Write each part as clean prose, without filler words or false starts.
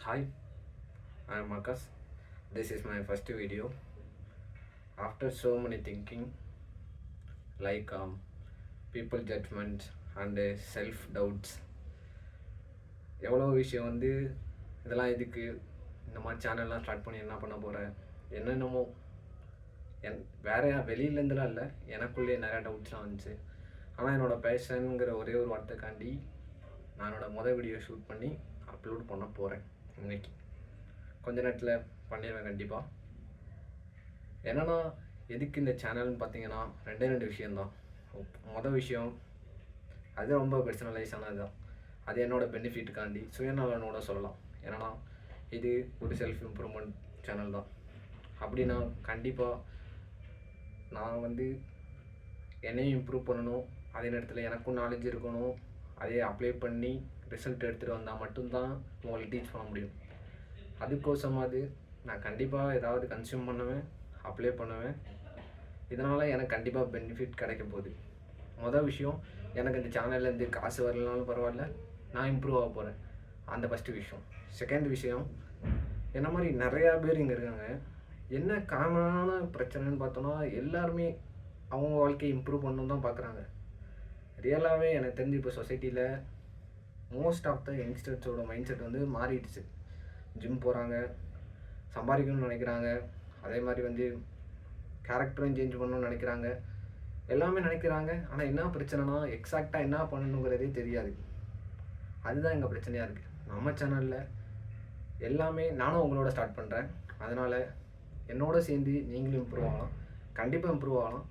Hi, I am Marcus. This is my first video. After so many thinking, like people judgment and self doubts, எவ்வளோ விஷயம் வந்து இதெல்லாம் இதுக்கு இந்த மாதிரி சேனல்லாம் ஸ்டார்ட் பண்ணி என்ன பண்ண போகிறேன் என்னென்னமோ வேறு வெளியிலேருந்துலாம் இல்லை, எனக்குள்ளேயே நிறையா டவுட்ஸ்லாம் வந்துச்சு. ஆனால் என்னோடய பேஷனுங்கிற ஒரே ஒரு வார்த்தைக்காண்டி நான் என்னோடய வீடியோ ஷூட் பண்ணி அப்லோட் பண்ண போகிறேன். இன்னைக்கு கொஞ்ச நேரத்தில் பண்ணிடுவேன் கண்டிப்பாக. என்னென்னா எதுக்கு இந்த சேனல்னு பார்த்தீங்கன்னா ரெண்டு விஷயந்தான். விஷயம் அது ரொம்ப பர்சனலைஸானது தான். அது என்னோடய பெனிஃபிட்டுக்காண்டி சுயநலனோட சொல்லலாம். ஏன்னா இது ஒரு செல்ஃப் இம்ப்ரூவ்மெண்ட் சேனல் தான். அப்படின்னா கண்டிப்பாக நான் வந்து என்னையும் இம்ப்ரூவ் பண்ணணும், அதே நேரத்தில் எனக்கும் நாலேஜ் இருக்கணும். அதே அப்ளை பண்ணி ரிசல்ட் எடுத்துகிட்டு வந்தால் மட்டும்தான் உங்களுக்கு டீச் பண்ண முடியும். அதுக்கோசமாவது நான் கண்டிப்பாக ஏதாவது கன்சியூம் பண்ணுவேன், அப்ளை பண்ணுவேன். இதனால் எனக்கு கண்டிப்பாக பெனிஃபிட் கிடைக்க போகுது. விஷயம், எனக்கு இந்த சேனல்லேருந்து காசு வரலனாலும் பரவாயில்ல, நான் இம்ப்ரூவ் ஆக போகிறேன். அந்த ஃபஸ்ட்டு விஷயம். செகண்ட் விஷயம், என்ன மாதிரி நிறையா பேர் இங்கே இருக்காங்க. என்ன காமனான பிரச்சனைன்னு பார்த்தோன்னா எல்லாருமே அவங்க வாழ்க்கையை இம்ப்ரூவ் பண்ணணும் தான் பார்க்குறாங்க. ரியலாகவே எனக்கு தெரிஞ்சு இப்போ சொசைட்டியில் மோஸ்ட் ஆஃப் த யங்ஸ்டர்ஸோட மைண்ட் செட் வந்து மாறிடுச்சு. ஜிம் போகிறாங்க, சம்பாதிக்கணும்னு நினைக்கிறாங்க, அதே மாதிரி வந்து கேரக்டரும் சேஞ்ச் பண்ணணும்னு நினைக்கிறாங்க, எல்லாமே நினைக்கிறாங்க. ஆனால் என்ன பிரச்சனைனா எக்ஸாக்டாக என்ன பண்ணணுங்கிறதே தெரியாது. அதுதான் எங்கள் பிரச்சனையாக இருக்குது. நம்ம சேனலில் எல்லாமே நானும் உங்களோட ஸ்டார்ட் பண்ணுறேன். அதனால் என்னோட சேர்ந்து நீங்களும் இம்ப்ரூவ் ஆகலாம், கண்டிப்பாக இம்ப்ரூவ் ஆகலாம்.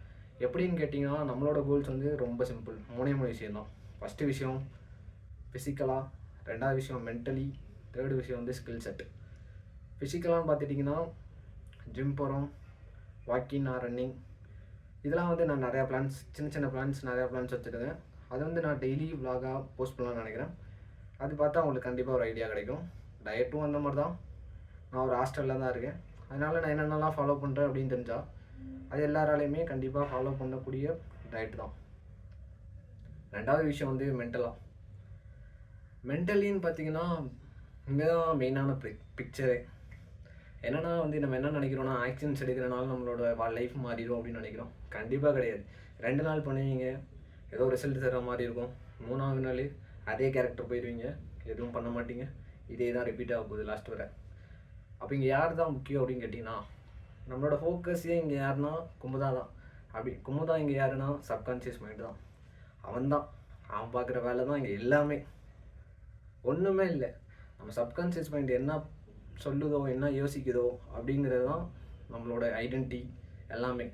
எப்படின்னு கேட்டிங்கன்னா நம்மளோட கோல்ஸ் வந்து ரொம்ப சிம்பிள். மூணு விஷயம்தான். ஃபஸ்ட்டு விஷயம் ஃபிசிக்கலாக, ரெண்டாவது விஷயம் மென்டலி, தேர்டு விஷயம் வந்து ஸ்கில் செட். ஃபிசிக்கலான்னு பார்த்துட்டிங்கன்னா ஜிம் போகிறோம், வாக்கிங் ஆர் ரன்னிங், இதெல்லாம் வந்து நான் நிறையா பிளான்ஸ், சின்ன நிறையா பிளான்ஸ் வச்சுருக்கேன். அது வந்து நான் டெய்லி விலாகாக போஸ்ட் பண்ணலான்னு நினைக்கிறேன். அது பார்த்தா உங்களுக்கு கண்டிப்பாக ஒரு ஐடியா கிடைக்கும். டயட்டும் அந்த மாதிரி தான். நான் ஒரு ஹாஸ்டலில் தான் இருக்கேன். அதனால் நான் என்னென்னலாம் ஃபாலோ பண்ணுறேன் அப்படின்னு தெரிஞ்சால் அது எல்லாராலையுமே கண்டிப்பாக ஃபாலோ பண்ணக்கூடிய டயட் தான். ரெண்டாவது விஷயம் வந்து மென்டலின்னு பார்த்தீங்கன்னா இங்கே தான் மெயினான பிக்சரே. என்னென்னா வந்து நம்ம என்ன நினைக்கிறோன்னா ஆக்ஷன்ஸ் எடுக்கிறனால நம்மளோட லைஃப் மாறிடும் அப்படின்னு நினைக்கிறோம். கண்டிப்பாக கிடையாது. 2 நாள் பண்ணுவீங்க, ஏதோ ரிசல்ட் தர மாதிரி இருக்கும். 3ஆவது நாள் அதே கேரக்டர் போயிடுவீங்க, எதுவும் பண்ண மாட்டீங்க. இதே தான் ரிப்பீட் ஆக போகுது லாஸ்ட் வரை. அப்போ இங்கே யார் தான் முக்கியம் அப்படின்னு கேட்டிங்கன்னா நம்மளோட ஃபோக்கஸே இங்கே யாருன்னா குமுதா தான். குமுதா இங்கே யாருன்னா சப்கான்ஷியஸ் மைண்டு தான். அவன் பார்க்குற வேலை தான் இங்கே எல்லாமே. ஒன்றுமே இல்லை. நம்ம சப்கான்ஷியஸ் மைண்டு என்ன சொல்லுதோ, என்ன யோசிக்குதோ அப்படிங்கிறது தான் நம்மளோட ஐடென்டிட்டி எல்லாமே.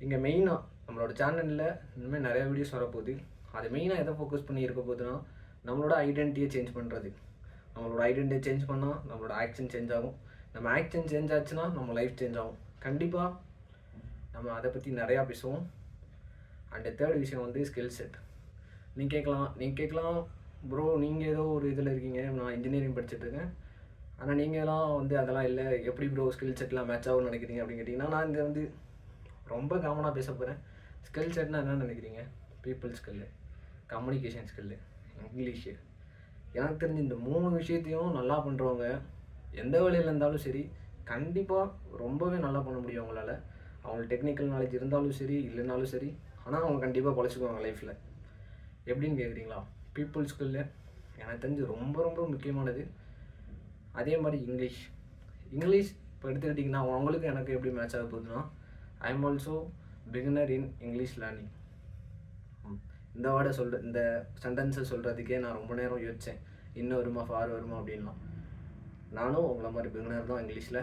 இங்கே மெயினாக நம்மளோட சேனலில் இனிமேல் நிறையா வீடியோஸ் வரப்போகுது. அது மெயினாக எதை ஃபோக்கஸ் பண்ணி இருக்க போகுதுன்னா நம்மளோட ஐடென்டிட்டியை சேஞ்ச் பண்ணுறது. நம்மளோட ஐடென்டிட்டியை சேஞ்ச் பண்ணால் நம்மளோட ஆக்ஷன் சேஞ்ச் ஆகும். நம்ம ஆக்ஷன் சேஞ்ச் ஆச்சுன்னா நம்ம லைஃப் சேஞ்ச் ஆகும். கண்டிப்பாக நம்ம அதை பற்றி நிறையா பேசுவோம். அண்ட் தேர்ட் விஷயம் வந்து ஸ்கில் செட். நீங்கள் கேட்கலாம் ப்ரோ, நீங்கள் ஏதோ ஒரு இதில் இருக்கீங்க, நான் இன்ஜினியரிங் படிச்சுட்ருக்கேன், ஆனால் நீங்களாம் வந்து அதெல்லாம் இல்லை, எப்படி ப்ரோ ஸ்கில் செட்லாம் மேட்ச் ஆகும்னு நினைக்கிறீங்க அப்படின்னு கேட்டிங்கன்னா நான் இங்கே வந்து ரொம்ப காமனாக பேச போகிறேன். ஸ்கில் செட்னால் என்ன நினைக்கிறீங்க? People skill, communication skill, English. எனக்கு தெரிஞ்சு இந்த 3 விஷயத்தையும் நல்லா பண்ணுறவங்க எந்த வேலையில் இருந்தாலும் சரி கண்டிப்பாக ரொம்பவே நல்லா பண்ண முடியும் அவங்களால. அவங்களுக்கு டெக்னிக்கல் நாலேஜ் இருந்தாலும் சரி இல்லைனாலும் சரி, ஆனால் அவங்க கண்டிப்பாக பொழைச்சிக்குவாங்க லைஃப்பில். எப்படின்னு கேட்குறீங்களா? பீப்புள் ஸ்கில்லு எனக்கு தெரிஞ்சு ரொம்ப ரொம்ப முக்கியமானது. அதே மாதிரி இங்கிலீஷ் இப்போ எடுத்துக்கிட்டிங்கன்னா அவங்களுக்கு எனக்கு எப்படி மேட்ச் ஆக போகுதுன்னா I am also beginner in English learning. இந்த வேர்டை இந்த சென்டென்ஸை சொல்கிறதுக்கே நான் ரொம்ப நேரம் யோசித்தேன். இன்னும் வருமா, ஃபார் வருமா அப்படின்லாம். நானும் உங்களை மாதிரி பிகினர் தான் இங்கிலீஷில்.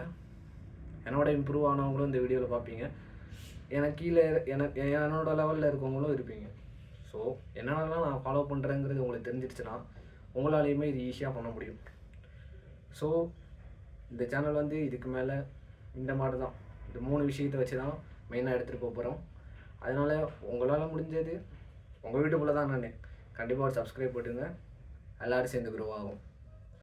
என்னோட இம்ப்ரூவ் ஆனவங்களும் இந்த வீடியோவில் பார்ப்பீங்க. எனக்கு கீழே என்னோட லெவலில் இருக்கவங்களும் இருப்பீங்க. ஸோ என்னென்னலாம் நான் ஃபாலோ பண்ணுறேங்கிறது உங்களுக்கு தெரிஞ்சிருச்சுன்னா உங்களாலேயுமே இது ஈஸியாக பண்ண முடியும். ஸோ இந்த சேனல் வந்து இதுக்கு மேலே இந்த மாதிரி தான், இந்த 3 விஷயத்தை வச்சு தான் மெயினாக எடுத்துகிட்டு போகிறோம். அதனால் உங்களால் முடிஞ்சது உங்கள் வீட்டுக்குள்ளே தான் நான் கண்டிப்பாக ஒரு சப்ஸ்கிரைப் போட்டுங்க. எல்லோரும் சேர்ந்து க்ரோ ஆகும்.